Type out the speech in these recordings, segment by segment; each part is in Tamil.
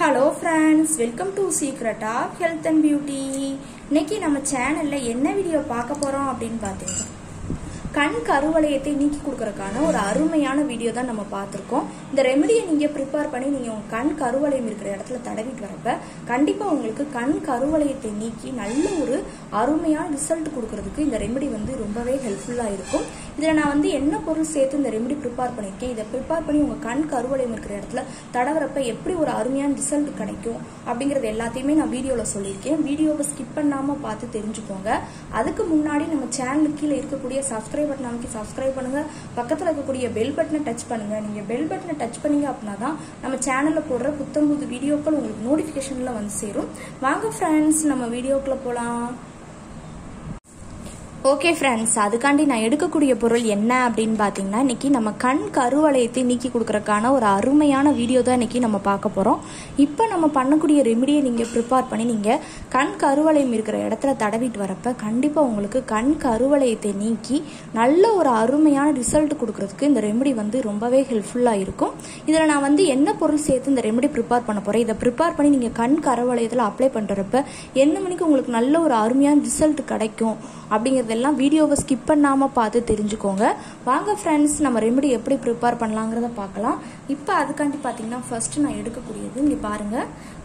Hello friends, welcome to Secret of Health and Beauty. இன்னைக்கு நம்ம சேனல்ல என்ன வீடியோ பார்க்க போறோம் அப்படினு பாத்தீங்கன்னா கண் கருவளையத்தை நீக்கி கொடுக்கறதுக்கான ஒரு அருமையான வீடியோ தான் நம்ம பார்த்திருக்கோம். இந்த ரெமெடியை நீங்க ப்ரிப்பேர் பண்ணி நீங்க உங்க கண் கருவளையம் இருக்கிற இடத்துல தடவிட்டு வரப்ப கண்டிப்பா உங்களுக்கு கண் கருவளையத்தை நீக்கி நல்ல ஒரு அருமையான ரிசல்ட் கொடுக்கிறதுக்கு இந்த ரெமெடி வந்து ரொம்பவே ஹெல்ப்ஃபுல்லா இருக்கும். இதுல நான் என்ன பொருள் சேர்த்து இந்த ரெமெடி ப்ரிப்பேர் பண்ணிருக்கேன், இதை ப்ரிப்பேர் பண்ணி உங்க கண் கருவளையம் இருக்கிற இடத்துல தடவரப்ப எப்படி ஒரு அருமையான ரிசல்ட் கிடைக்கும் அப்படிங்கறது எல்லாத்தையுமே நான் வீடியோல சொல்லியிருக்கேன். வீடியோவை ஸ்கிப் பண்ணாம பார்த்து தெரிஞ்சுக்கோங்க. அதுக்கு முன்னாடி நம்ம சேனலுக்கு கீழே இருக்கக்கூடிய சப்ஸ்கிரைப் பட்டன் அமைக்கி சப்ஸ்கிரைப் பண்ணுங்க, பக்கத்துல இருக்கக்கூடிய பெல் பட்டனை டச் பண்ணுங்க. நீங்க பெல் பட்டனை டச் பண்ணீங்க அப்படின்னா தான் நம்ம சேனல்ல போடுற புத்தம்புது வீடியோக்கள் உங்களுக்கு நோட்டிபிகேஷன்ல வந்து சேரும். வாங்க ஃப்ரெண்ட்ஸ், நம்ம வீடியோக்குள்ள போலாம். ஓகே ஃப்ரெண்ட்ஸ், அதுக்காண்டி நான் எடுக்கக்கூடிய பொருள் என்ன அப்படின்னு பார்த்தீங்கன்னா இன்னைக்கு நம்ம கண் கருவளையத்தை நீக்கி கொடுக்கறதுக்கான ஒரு அருமையான வீடியோ தான் இன்னைக்கு நம்ம பார்க்க போகிறோம். இப்போ நம்ம பண்ணக்கூடிய ரெமெடியை நீங்கள் ப்ரிப்பேர் பண்ணி நீங்கள் கண் கருவளையம் இருக்கிற இடத்துல தடவிட்டு வரப்ப கண்டிப்பாக உங்களுக்கு கண் கருவளையத்தை நீக்கி நல்ல ஒரு அருமையான ரிசல்ட் கொடுக்கறதுக்கு இந்த ரெமெடி வந்து ரொம்பவே ஹெல்ப்ஃபுல்லாக இருக்கும். இதில் நான் என்ன பொருள் சேர்த்து இந்த ரெமெடி ப்ரிப்பேர் பண்ண போகிறேன், இதை ப்ரிப்பேர் பண்ணி நீங்கள் கண் கருவளையத்தில் அப்ளை பண்ணுறப்ப என்ன மணிக்கு உங்களுக்கு நல்ல ஒரு அருமையான ரிசல்ட் கிடைக்கும் அப்படிங்கறதெல்லாம் வீடியோவை ஸ்கிப் பண்ணாம பார்த்து தெரிஞ்சுக்கோங்க. வாங்க ஃப்ரெண்ட்ஸ், நம்ம ரெமெடி எப்படி ப்ரிப்பேர் பண்ணலாங்கிறத பார்க்கலாம். இப்போ அதுக்காண்டி பார்த்தீங்கன்னா ஃபர்ஸ்ட் நான் எடுக்கக்கூடியது இங்கே பாருங்க,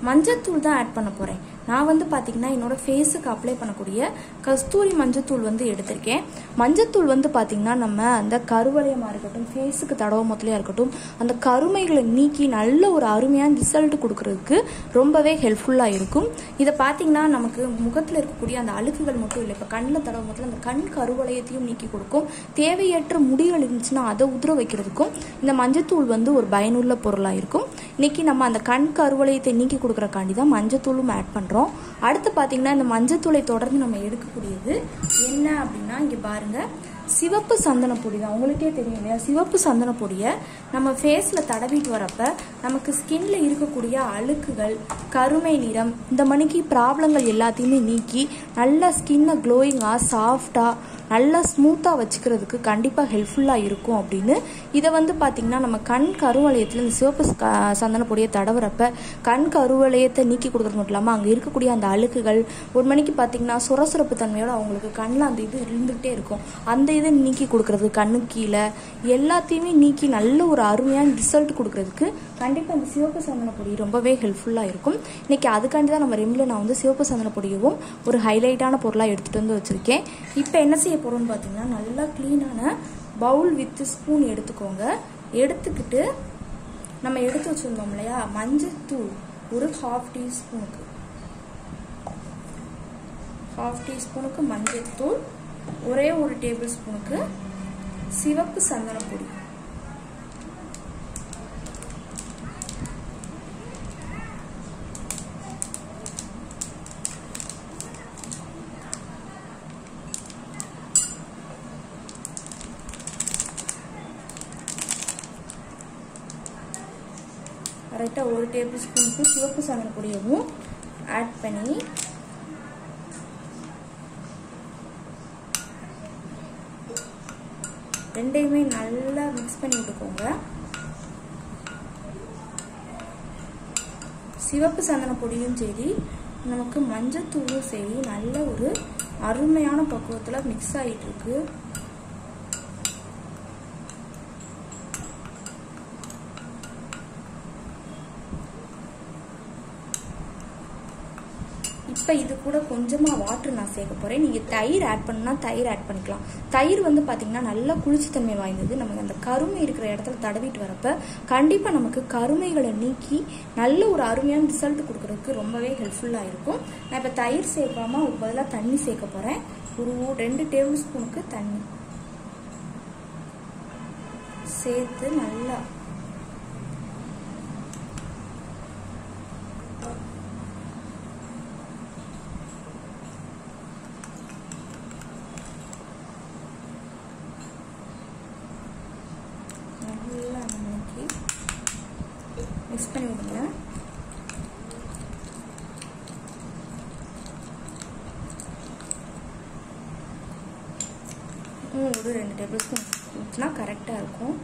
மஞ்சத்தூள் தான் ஆட் பண்ண போறேன். நான் பார்த்தீங்கன்னா என்னோட ஃபேஸுக்கு அப்ளை பண்ணக்கூடிய கஸ்தூரி மஞ்சத்தூள் எடுத்திருக்கேன். மஞ்சத்தூள் பார்த்தீங்கன்னா நம்ம அந்த கருவளையமா இருக்கட்டும், ஃபேஸுக்கு தடவ மொத்தலையா இருக்கட்டும், அந்த கருமைகளை நீக்கி நல்ல ஒரு அருமையான ரிசல்ட் கொடுக்கறதுக்கு ரொம்பவே ஹெல்ப்ஃபுல்லா இருக்கும். இதை பார்த்தீங்கன்னா நமக்கு முகத்தில் இருக்கக்கூடிய அந்த அழுக்குகள் மட்டும் இல்லை, இப்போ கண்ணில் தடவ மொத்தல அந்த கண் கருவளையத்தையும் நீக்கி கொடுக்கும். தேவையற்ற முடிகள் இருந்துச்சுன்னா அதை உதிர வைக்கிறதுக்கும் இந்த மஞ்சத்தூள் ஒரு பயனுள்ள பொருளாக இருக்கும். இன்னைக்கு நம்ம அந்த கண் கருவளையத்தை நீக்கி கொடுக்கறக்காண்டி தான் மஞ்சத்தூளும் ஆட் பண்றோம். அடுத்து பாத்தீங்கன்னா இந்த மஞ்சத்தூளை தொடர்ந்து நம்ம எடுக்கக்கூடியது என்ன அப்படின்னா இங்க பாருங்க, சிவப்பு சந்தன பொடி தான். உங்களுக்கே தெரியும் இல்லையா, சிவப்பு சந்தன பொடியை நம்ம ஃபேஸ்ல தடவிட்டு வரப்ப நமக்கு ஸ்கின்ல இருக்கக்கூடிய அழுக்குகள், கருமை நிறம், இந்த மணிக்கு ப்ராப்ளங்கள் எல்லாத்தையுமே நீக்கி நல்ல ஸ்கின்னை க்ளோயிங்கா சாஃப்டா நல்லா ஸ்மூத்தா வச்சுக்கிறதுக்கு கண்டிப்பா ஹெல்ப்ஃபுல்லா இருக்கும். அப்படின்னு இதை பாத்தீங்கன்னா நம்ம கண் கருவளையத்துல இந்த சிவப்பு சந்தன பொடியை தடவுறப்ப கண் கருவளையத்தை நீக்கி கொடுக்கறது மட்டும் இல்லாம அங்க இருக்கக்கூடிய அந்த அழுக்குகள் ஒரு மணிக்கு பாத்தீங்கன்னா சுரசுரப்பு தன்மையோட அவங்களுக்கு கண்ணில் அந்த இது இருந்துகிட்டே இருக்கும், அந்த இதை நீக்கி கொடுக்கறது, கண்ணு கீழே எல்லாத்தையுமே நீக்கி நல்ல ஒரு அருமையான ரிசல்ட் கொடுக்கறதுக்கு கண்டிப்பா இந்த சிவப்பு சந்தன பொடி ரொம்பவே ஹெல்ப்ஃபுல்லா இருக்கும். இன்னைக்கு அதுக்காண்டி தான் நம்ம ரெமில நான் சிவப்பு சந்தன பொடியவும் ஒரு ஹைலைட்டான பொருளா எடுத்துட்டு வச்சிருக்கேன். இப்போ என்ன செய்ய போறோம்னு பாத்தீங்கன்னா நல்லா கிளீனான பவுல் வித் ஸ்பூன் எடுத்துக்கோங்க. எடுத்துக்கிட்டு நம்ம எடுத்து வச்சிருந்தோம் இல்லையா மஞ்சத்தூள் ஒரு ஹாஃப் டீஸ்பூனுக்கு மஞ்சத்தூள், ஒரே ஒரு டேபிள் ஸ்பூனுக்கு சிவப்பு சந்தன பொடி, கரெக்டா ஒரு டேபிள் ஸ்பூனுக்கு சிவப்பு சந்தன பொடியவும் ஆட் பண்ணி ரெண்டையுமே நல்லா மிக்ஸ் பண்ணி விட்டுக்கோங்க. சிவப்பு சந்தன பொடியும் சரி நமக்கு மஞ்சத்தூளும் சரி நல்ல ஒரு அருமையான பக்குவத்துல மிக்ஸ் ஆயிட்டு இருக்கு. இப்போ இது கூட கொஞ்சமா வாட்டர் நான் சேர்க்க போறேன். நீங்க தயிர் ஆட் பண்ணா தயிர் ஆட் பண்ணிக்கலாம். தயிர் பாத்தீங்கன்னா நல்ல குளிர்ச்சித்தன்மை வாய்ந்தது. நமக்கு அந்த கருமை இருக்கிற இடத்துல தடவிட்டு வரப்ப கண்டிப்பா நமக்கு கருமைகளை நீக்கி நல்ல ஒரு அருமையான ரிசல்ட் கொடுக்கறதுக்கு ரொம்பவே ஹெல்ப்ஃபுல்லா இருக்கும். நான் இப்ப தயிர் சேர்க்காம ஒரு பதிலா தண்ணி சேர்க்க போறேன். ஒரு 2 டேபிள் ஸ்பூனுக்கு தண்ணி சேர்த்து நல்லா மிக்ஸ் பண்ணி விடுங்க. ஒரு 2 டேபிள் ஸ்பூன் ஊற்றினா கரெக்டாக இருக்கும்.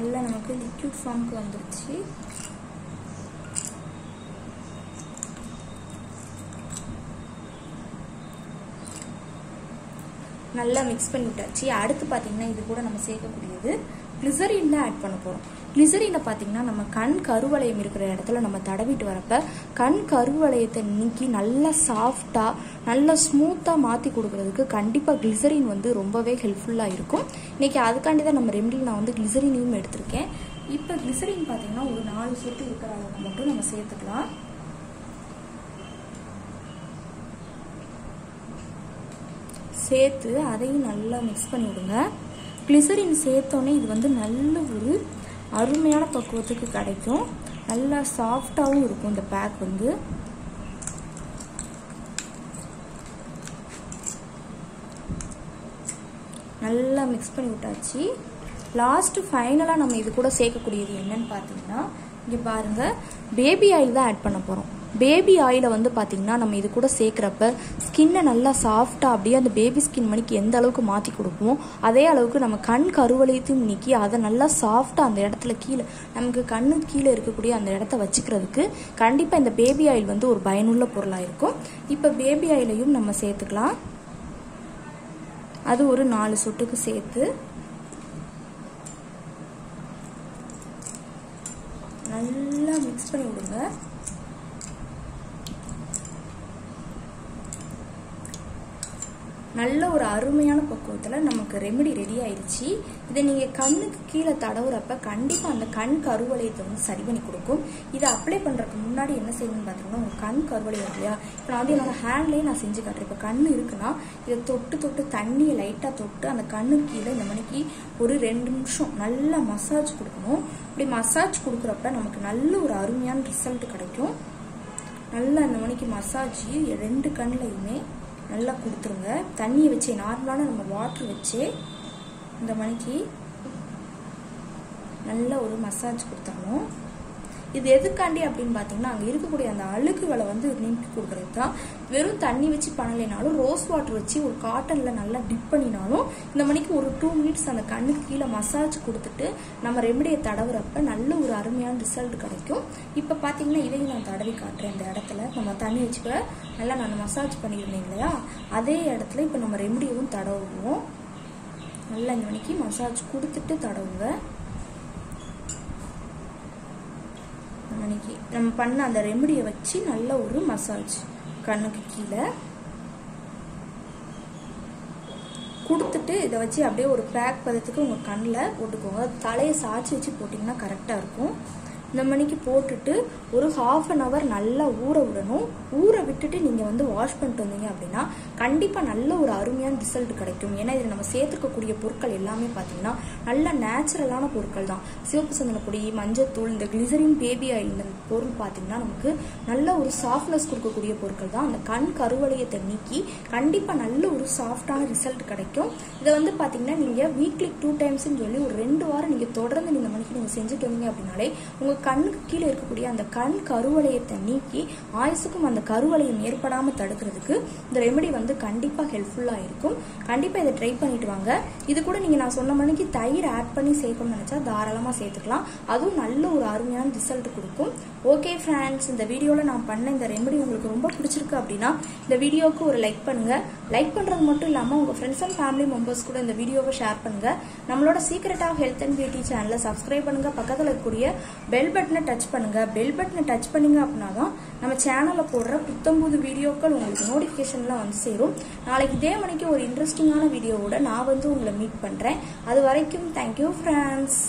நல்லா நமக்கு லிக்விட் ஃபார்முக்கு வந்துருச்சு. நல்லா மிக்ஸ் பண்ணி விட்டாச்சு. அடுத்து பார்த்தீங்கன்னா இது கூட நம்ம சேர்க்கக்கூடியது கிளிசரின் தான் ஆட் பண்ண போகிறோம். கிளிசரினை பார்த்தீங்கன்னா நம்ம கண் கருவளையம் இருக்கிற இடத்துல நம்ம தடவிட்டு வரப்ப கண் கருவளையத்தை நீக்கி நல்லா சாஃப்டாக நல்லா ஸ்மூத்தாக மாற்றி கொடுக்கறதுக்கு கண்டிப்பாக கிளிசரின் வந்து ரொம்பவே ஹெல்ப்ஃபுல்லாக இருக்கும். இன்றைக்கி அதுக்காண்டி தான் நம்ம ரெமடியில் நான் வந்து கிளிசரினையும் எடுத்திருக்கேன். இப்போ கிளிசரின் பார்த்தீங்கன்னா ஒரு 4 சொட்டு இருக்கிற அளவுக்கு மட்டும் நம்ம சேர்த்துக்கலாம். சேர்த்து அதையும் நல்லா மிக்ஸ் பண்ணி விடுங்க. கிளிசரின் சேர்த்தோன்னே இது வந்து நல்ல ஒரு அருமையான பக்குவத்துக்கு கிடைக்கும். நல்லா சாஃப்டாகவும் இருக்கும் இந்த பேக் வந்து. நல்லா மிக்ஸ் பண்ணி விட்டாச்சு. லாஸ்ட் ஃபைனலாக நம்ம இது கூட சேர்க்கக்கூடியது என்னன்னு பார்த்தீங்கன்னா இங்கே பாருங்க, பேபி ஆயில் தான் ஆட் பண்ண போகிறோம். பேபி ஆயிலை வந்து பார்த்தீங்கன்னா நம்ம இது கூட சேர்க்குறப்ப ஸ்கின்னை நல்லா சாஃப்டாக அப்படியே அந்த பேபி ஸ்கின் மணிக்கு எந்த அளவுக்கு மாற்றி கொடுக்குமோ அதே அளவுக்கு நம்ம கண் கருவளையத்தையும் நீக்கி அதை நல்லா சாஃப்டாக அந்த இடத்துல கீழே நமக்கு கண்ணு கீழே இருக்கக்கூடிய அந்த இடத்த வச்சுக்கிறதுக்கு கண்டிப்பாக இந்த பேபி ஆயில் வந்து ஒரு பயனுள்ள பொருளாக இருக்கும். இப்போ பேபி ஆயிலையும் நம்ம சேர்த்துக்கலாம். அது ஒரு 4 சொட்டுக்கு சேர்த்து நல்லா மிக்ஸ் பண்ணி விடுங்க. நல்ல ஒரு அருமையான பக்குவத்தில் நமக்கு ரெமெடி ரெடி ஆயிடுச்சு. இதை நீங்கள் கண்ணுக்கு கீழே தடவுறப்ப கண்டிப்பாக அந்த கண் கருவளையத்தை வந்து சரி பண்ணி கொடுக்கும். இதை அப்ளை பண்ணுறதுக்கு முன்னாடி என்ன செய்யணும்னு பார்த்தீங்கன்னா உங்கள் கண் கருவளையம் இல்லையா, இப்போ நான் வந்து என்னோட ஹேண்ட்லேயே நான் செஞ்சு காட்டுறேன். இப்போ கண் இருக்குன்னா இதை தொட்டு தண்ணியை லைட்டாக தொட்டு அந்த கண்ணு கீழே இந்த மணிக்கு ஒரு 2 நிமிஷம் நல்லா மசாஜ் கொடுக்கணும். இப்படி மசாஜ் கொடுக்குறப்ப நமக்கு நல்ல ஒரு அருமையான ரிசல்ட் கிடைக்கும். நல்லா இந்த மணிக்கு மசாஜ் 2 கண்ணுலையுமே நல்லா கொடுத்துருங்க. தண்ணியை வச்சு நார்மலான நம்ம வாட்டர் வச்சு இந்த மணிக்கு நல்ல ஒரு மசாஜ் கொடுத்துடணும். இது எதுக்காண்டி அப்படின்னு பார்த்தீங்கன்னா அங்கே இருக்கக்கூடிய அந்த அழுக்குகளை வந்து நீக்கி கொடுக்குறது தான். வெறும் தண்ணி வச்சு பண்ணலைனாலும் ரோஸ் வாட்டர் வச்சு ஒரு காட்டனில் நல்லா டிப் பண்ணினாலும் இந்த மணிக்கு ஒரு 2 மினிட்ஸ் அந்த கண்ணுக்கு கீழே மசாஜ் கொடுத்துட்டு நம்ம ரெமடியை தடவுறப்ப நல்ல ஒரு அருமையான ரிசல்ட் கிடைக்கும். இப்போ பார்த்தீங்கன்னா இதையும் நான் தடவி காட்டுறேன். இந்த இடத்துல நம்ம தண்ணி வச்சு கூட நல்லா நான் மசாஜ் பண்ணியிருந்தேன் இல்லையா, அதே இடத்துல இப்போ நம்ம ரெமடியும் தடவுவோம். நல்லா இந்த மணிக்கு மசாஜ் கொடுத்துட்டு தடவுங்க. அன்னைக்கு நம்ம பண்ண அந்த ரெமடியை வச்சு நல்ல ஒரு மசாஜ் கண்ணுக்கு கீழே கொடுத்துட்டு இதை வச்சு அப்படியே ஒரு பேக் பதத்துக்கு உங்கள் கண்ணில் போட்டுக்கோங்க. தலையை சாய்ச்சி வச்சு போட்டிங்கன்னா கரெக்டாக இருக்கும். இந்த மணிக்கு போட்டுட்டு ஒரு 1/2 hour நல்லா ஊற விடணும். ஊற விட்டுட்டு நீங்கள் வந்து வாஷ் பண்ணிட்டு வந்தீங்க அப்படின்னா கண்டிப்பாக நல்ல ஒரு அருமையான ரிசல்ட் கிடைக்கும். ஏன்னா இதில் நம்ம சேர்த்துக்கக்கூடிய பொருட்கள் எல்லாமே பார்த்தீங்கன்னா நல்ல நேச்சுரலான பொருட்கள் தான். சிவப்பு சந்தன பொடி, மஞ்சத்தூள், இந்த கிளிசரின், பேபி ஆயில், இந்த பொருள் பார்த்தீங்கன்னா நமக்கு நல்ல ஒரு சாஃப்ட்னஸ் கொடுக்கக்கூடிய பொருட்கள் தான். அந்த கண் கருவளையத்தை நீக்கி கண்டிப்பாக நல்ல ஒரு சாஃப்டான ரிசல்ட் கிடைக்கும். இதை வந்து பார்த்தீங்கன்னா நீங்கள் வீக்லி 2 டைம்ஸ்ன்னு சொல்லி ஒரு 2 வாரம் நீங்கள் தொடர்ந்து இந்த மணிக்கு நீங்கள் செஞ்சுட்டு வந்தீங்க அப்படின்னாலே உங்கள் கண்ணுக்கு கீழே இருக்கக்கூடிய அந்த கண் கருவளையத்தை நீக்கி ஆயுசுக்கும் அந்த கருவளையம் ஏற்படாமல் தடுக்கிறதுக்கு இந்த ரெமெடி வந்து கண்டிப்பாக ஹெல்ப்ஃபுல்லாக இருக்கும். கண்டிப்பாக இதை ட்ரை பண்ணிட்டு வாங்க. இது கூட நீங்கள் நான் சொன்ன மணிக்கு தயிர் ஆட் பண்ணி சேர்க்கணும்னு நினச்சா தாராளமாக சேர்த்துக்கலாம். அதுவும் நல்ல ஒரு அருமையான ரிசல்ட் கொடுக்கும். ஓகே ஃப்ரெண்ட்ஸ், இந்த வீடியோவில் நான் பண்ண இந்த ரெமெடி உங்களுக்கு ரொம்ப பிடிச்சிருக்கு அப்படின்னா இந்த வீடியோவுக்கு ஒரு லைக் பண்ணுங்கள். லைக் பண்ணுறது மட்டும் இல்லாமல் உங்கள் ஃப்ரெண்ட்ஸ் அண்ட் ஃபேமிலி மெம்பர்ஸ் கூட இந்த வீடியோவை ஷேர் பண்ணுங்கள். நம்மளோட secret of health and beauty சேனலை சப்ஸ்கிரைப் பண்ணுங்கள். பக்கத்தில் இருக்கக்கூடிய பெல் பட்டனை டச் பண்ணுங்க. பெல் பட்டனை டச் பண்ணீங்க அப்படின்னா தான் நம்ம சேனல்ல போடுற புத்தம்புது வீடியோக்கள் உங்களுக்கு நோட்டிபிகேஷன்லாம் வந்து சேரும். நாளைக்கு இதே மணிக்கு ஒரு இன்ட்ரெஸ்டிங்கான வீடியோவோட நான் வந்து உங்களை மீட் பண்றேன். அது வரைக்கும் தேங்க்யூ ஃப்ரெண்ட்ஸ்.